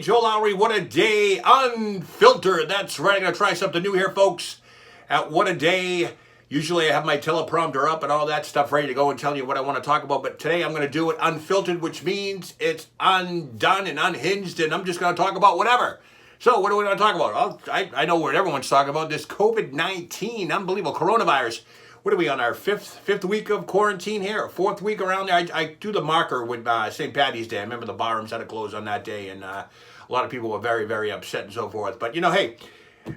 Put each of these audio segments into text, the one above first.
Joe Lowry. What a day. Unfiltered. That's right. I'm going to try something new here, folks. At What a Day. Usually I have my teleprompter up and all that stuff ready to go and tell you what I want to talk about. But today I'm going to do it unfiltered, which means it's undone and unhinged. And I'm just going to talk about whatever. So what do we want to talk about? Well, I know what everyone's talking about. This COVID-19, unbelievable coronavirus. What are we on our fifth week of quarantine here? Fourth week around there. I do the marker with St. Patty's Day. I remember the barrooms had to close on that day, and a lot of people were very, very upset and so forth. But, hey,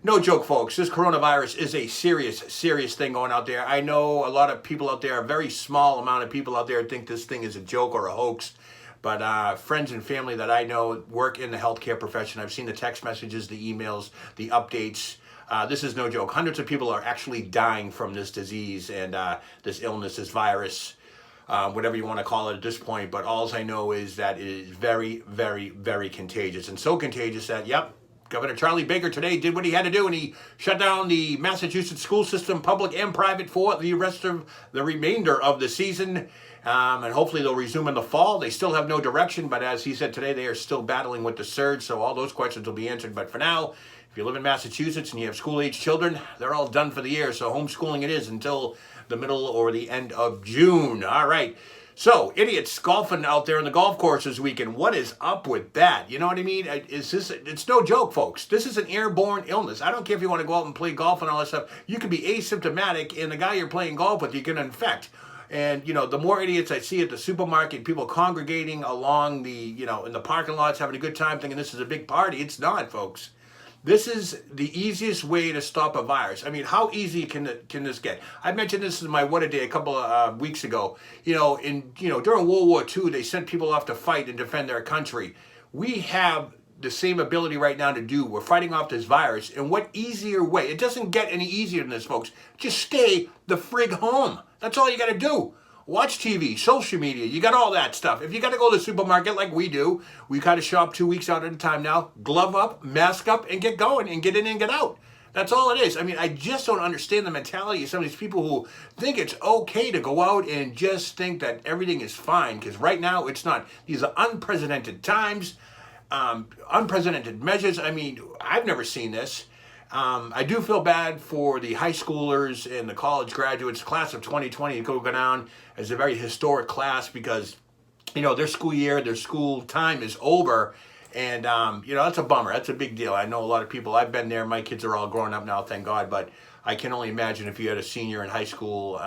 no joke, folks. This coronavirus is a serious thing going out there. I know a lot of people out there, a very small amount of people out there think this thing is a joke or a hoax. But friends and family that I know work in the healthcare profession. I've seen the text messages, the emails, the updates. This is no joke. Hundreds of people are actually dying from this disease and this illness, this virus, whatever you want to call it at this point. But all I know is that it is very, very, very contagious. And so contagious that, yep, Governor Charlie Baker today did what he had to do, and he shut down the Massachusetts school system, public and private, for the rest of the remainder of the season. And hopefully they'll resume in the fall. They still have no direction, but as he said today, they are still battling with the surge, so all those questions will be answered. But for now, if you live in Massachusetts and you have school-age children, they're all done for the year, so homeschooling it is until the middle or the end of June. All right. So, idiots golfing out there in the golf course this weekend. What is up with that? You know what I mean? It's no joke, folks. This is an airborne illness. I don't care if you want to go out and play golf and all that stuff. You can be asymptomatic, and the guy you're playing golf with, you can infect. And, the more idiots I see at the supermarket, people congregating along the, in the parking lots, having a good time, thinking this is a big party. It's not, folks. This is the easiest way to stop a virus. I mean, how easy can this get? I mentioned this in my What a Day a couple of weeks ago. During World War II, they sent people off to fight and defend their country. We have the same ability right now to do. We're fighting off this virus. And what easier way? It doesn't get any easier than this, folks. Just stay the frig home. That's all you got to do. Watch TV, social media, you got all that stuff. If you got to go to the supermarket like we do, we kind of shop 2 weeks out at a time now, glove up, mask up, and get going and get in and get out. That's all it is. I mean, I just don't understand the mentality of some of these people who think it's okay to go out and just think that everything is fine, because right now it's not. These are unprecedented times, unprecedented measures. I mean, I've never seen this. I do feel bad for the high schoolers and the college graduates. Class of 2020 go down as a very historic class because, their school year, their school time is over. And, that's a bummer. That's a big deal. I know a lot of people. I've been there. My kids are all grown up now, thank God. But I can only imagine if you had a senior in high school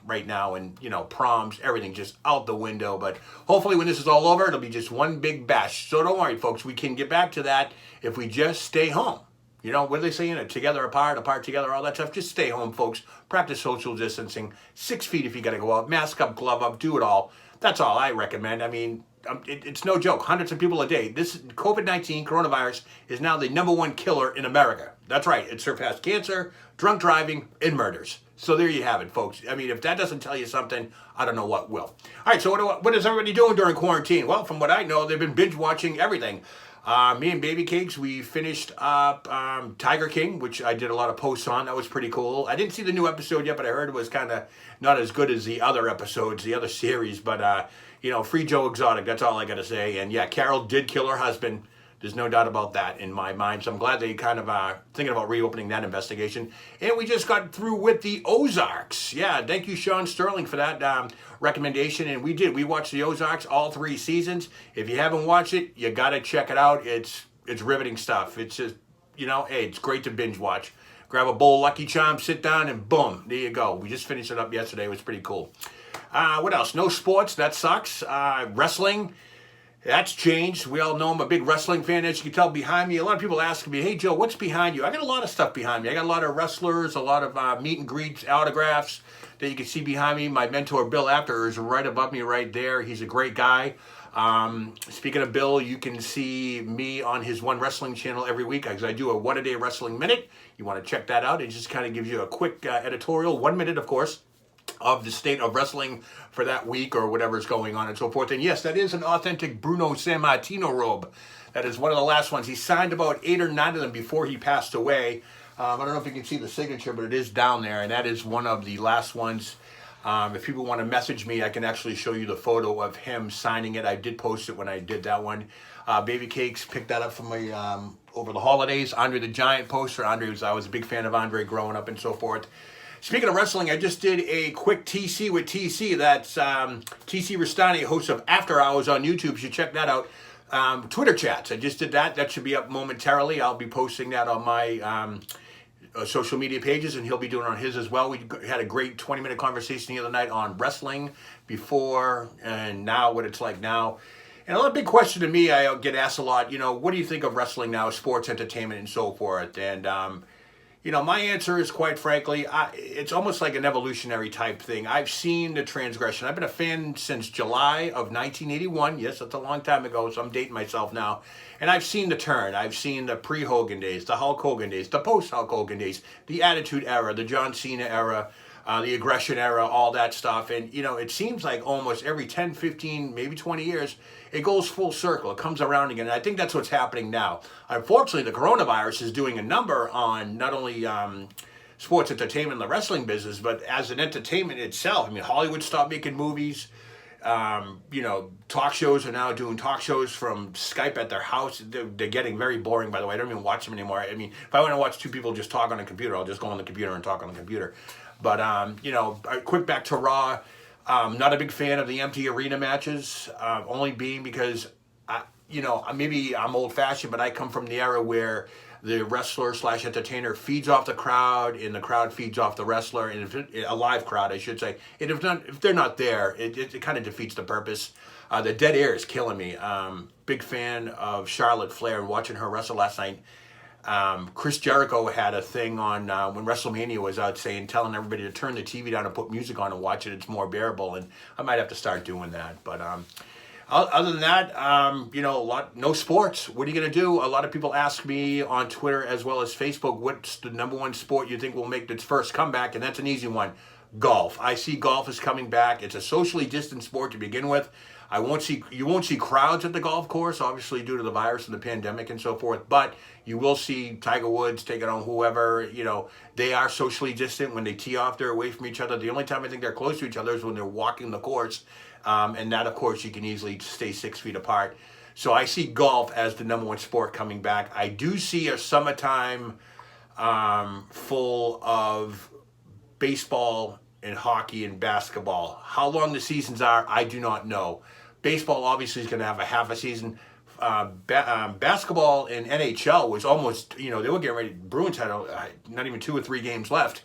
right now and, proms, everything just out the window. But hopefully when this is all over, it'll be just one big bash. So don't worry, folks. We can get back to that if we just stay home. What are they saying? Together apart together, all that stuff. Just stay home, folks. Practice social distancing. 6 feet if you got to go out. Mask up, glove up, do it all. That's all I recommend. I mean, it's no joke. Hundreds of people a day. This COVID-19 coronavirus is now the #1 killer in America. That's right. It surpassed cancer, drunk driving, and murders. So there you have it, folks. I mean, if that doesn't tell you something, I don't know what will. All right, so what is everybody doing during quarantine? Well, from what I know, they've been binge watching everything. Me and Baby Cakes, we finished up Tiger King, which I did a lot of posts on. That was pretty cool. I didn't see the new episode yet, but I heard it was kind of not as good as the other episodes, the other series. But, free Joe Exotic, that's all I got to say. And yeah, Carol did kill her husband. There's no doubt about that in my mind. So I'm glad they kind of thinking about reopening that investigation. And we just got through with the Ozarks. Yeah, thank you, Sean Sterling, for that recommendation. And we did. We watched the Ozarks, all 3 seasons. If you haven't watched it, you got to check it out. It's riveting stuff. It's just, hey, it's great to binge watch. Grab a bowl of Lucky Charms, sit down, and boom, there you go. We just finished it up yesterday. It was pretty cool. What else? No sports. That sucks. Wrestling. That's changed. We all know I'm a big wrestling fan, as you can tell behind me. A lot of people ask me, hey, Joe, what's behind you? I got a lot of stuff behind me. I got a lot of wrestlers, a lot of meet and greets, autographs that you can see behind me. My mentor, Bill Apter, is right above me right there. He's a great guy. Speaking of Bill, you can see me on his One Wrestling channel every week because I do a What a Day Wrestling Minute. You want to check that out. It just kind of gives you a quick editorial, 1 minute, of course, of the state of wrestling for that week or whatever is going on and so forth. And yes, that is an authentic Bruno Sammartino robe. That is one of the last ones. He signed about 8 or 9 of them before he passed away. I don't know if you can see the signature, but it is down there, and that is one of the last ones. If people want to message me, I can actually show you the photo of him signing it. I did post it when I did that one. Baby Cakes picked that up from me over the holidays. Andre the Giant poster. I was a big fan of Andre growing up and so forth. Speaking of wrestling, I just did a quick TC with TC. That's TC Rastani, host of After Hours on YouTube. You should check that out. Twitter chats. I just did that. That should be up momentarily. I'll be posting that on my social media pages, and he'll be doing it on his as well. We had a great 20-minute conversation the other night on wrestling before and now, what it's like now. And a big question to me, I get asked a lot, what do you think of wrestling now, sports, entertainment, and so forth? And, my answer is, quite frankly, it's almost like an evolutionary type thing. I've seen the transgression. I've been a fan since July of 1981. Yes, that's a long time ago, so I'm dating myself now. And I've seen the turn. I've seen the pre-Hogan days, the Hulk Hogan days, the post-Hulk Hogan days, the Attitude Era, the John Cena era, the aggression era, all that stuff. And, it seems like almost every 10, 15, maybe 20 years, it goes full circle. It comes around again. And I think that's what's happening now. Unfortunately, the coronavirus is doing a number on not only sports entertainment and the wrestling business, but as an entertainment itself. I mean, Hollywood stopped making movies. Talk shows are now doing talk shows from Skype at their house. They're getting very boring, by the way. I don't even watch them anymore. I mean, if I want to watch two people just talk on a computer, I'll just go on the computer and talk on the computer. But, quick back to Raw. Not a big fan of the empty arena matches, only being because, maybe I'm old-fashioned, but I come from the era where the wrestler / entertainer feeds off the crowd, and the crowd feeds off the wrestler, and a live crowd, I should say. And if they're not there, it kind of defeats the purpose. The dead air is killing me. Big fan of Charlotte Flair, and watching her wrestle last night. Chris Jericho had a thing on when WrestleMania was out telling everybody to turn the TV down and put music on and watch it. It's more bearable, and I might have to start doing that. But other than that, no sports. What are you going to do? A lot of people ask me on Twitter as well as Facebook, what's the number one sport you think will make its first comeback? And that's an easy one. Golf. I see golf is coming back. It's a socially distant sport to begin with. You won't see crowds at the golf course, obviously due to the virus and the pandemic and so forth, but you will see Tiger Woods taking on whoever. They are socially distant. When they tee off, they're away from each other. The only time I think they're close to each other is when they're walking the course, and that, of course, you can easily stay 6 feet apart. So I see golf as the number one sport coming back. I do see a summertime full of baseball and hockey and basketball. How long the seasons are, I do not know. Baseball obviously is going to have a half a season. Basketball and NHL was almost, they were getting ready. Bruins had not even 2 or 3 games left,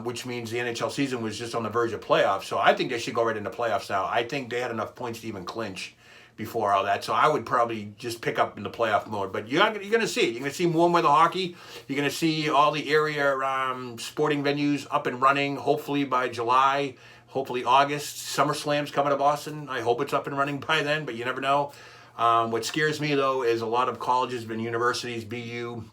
which means the NHL season was just on the verge of playoffs. So I think they should go right into playoffs now. I think they had enough points to even clinch before all that. So I would probably just pick up in the playoff mode. But you're going to see it. You're going to see warm weather hockey. You're going to see all the area sporting venues up and running, hopefully by July, hopefully August. SummerSlam's coming to Boston. I hope it's up and running by then, but you never know. What scares me, though, is a lot of colleges and universities, BU,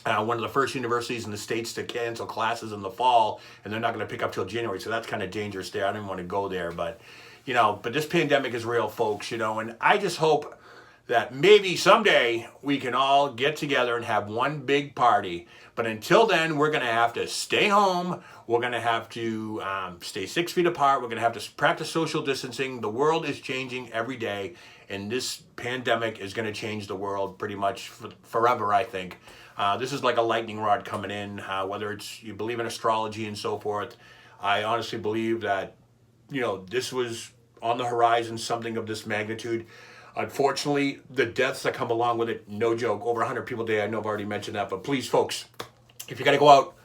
one of the first universities in the States to cancel classes in the fall, and they're not going to pick up till January. So that's kind of dangerous there. I don't even want to go there, but this pandemic is real, folks, and I just hope that maybe someday we can all get together and have one big party. But until then, we're going to have to stay home. We're going to have to stay 6 feet apart. We're going to have to practice social distancing. The world is changing every day, and this pandemic is going to change the world pretty much forever, I think. This is like a lightning rod coming in, whether it's you believe in astrology and so forth. I honestly believe that, this was on the horizon, something of this magnitude. Unfortunately, the deaths that come along with it, no joke, over 100 people a day. I know I've already mentioned that, but please, folks, if you got to go out,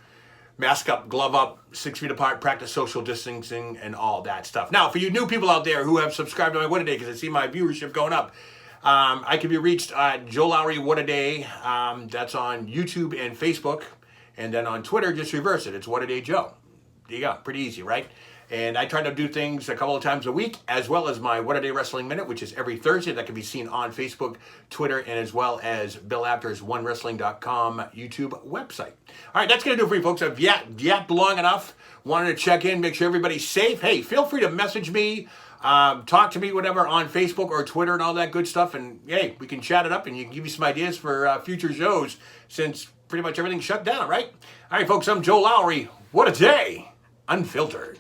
mask up, glove up, 6 feet apart, practice social distancing, and all that stuff. Now, for you new people out there who have subscribed to my What a Day, because I see my viewership going up, I can be reached at Joe Lowry What a Day. That's on YouTube and Facebook. And then on Twitter, just reverse it. It's What a Day Joe. There you go. Pretty easy, right? And I try to do things a couple of times a week, as well as my What a Day Wrestling Minute, which is every Thursday. That can be seen on Facebook, Twitter, and as well as Bill Apter's OneWrestling.com YouTube website. All right, that's going to do it for you, folks. I've yapped long enough. Wanted to check in, make sure everybody's safe. Hey, feel free to message me, talk to me, whatever, on Facebook or Twitter and all that good stuff. And, hey, we can chat it up and you can give me some ideas for future shows since pretty much everything's shut down, right? All right, folks, I'm Joe Lowry. What a day. Unfiltered.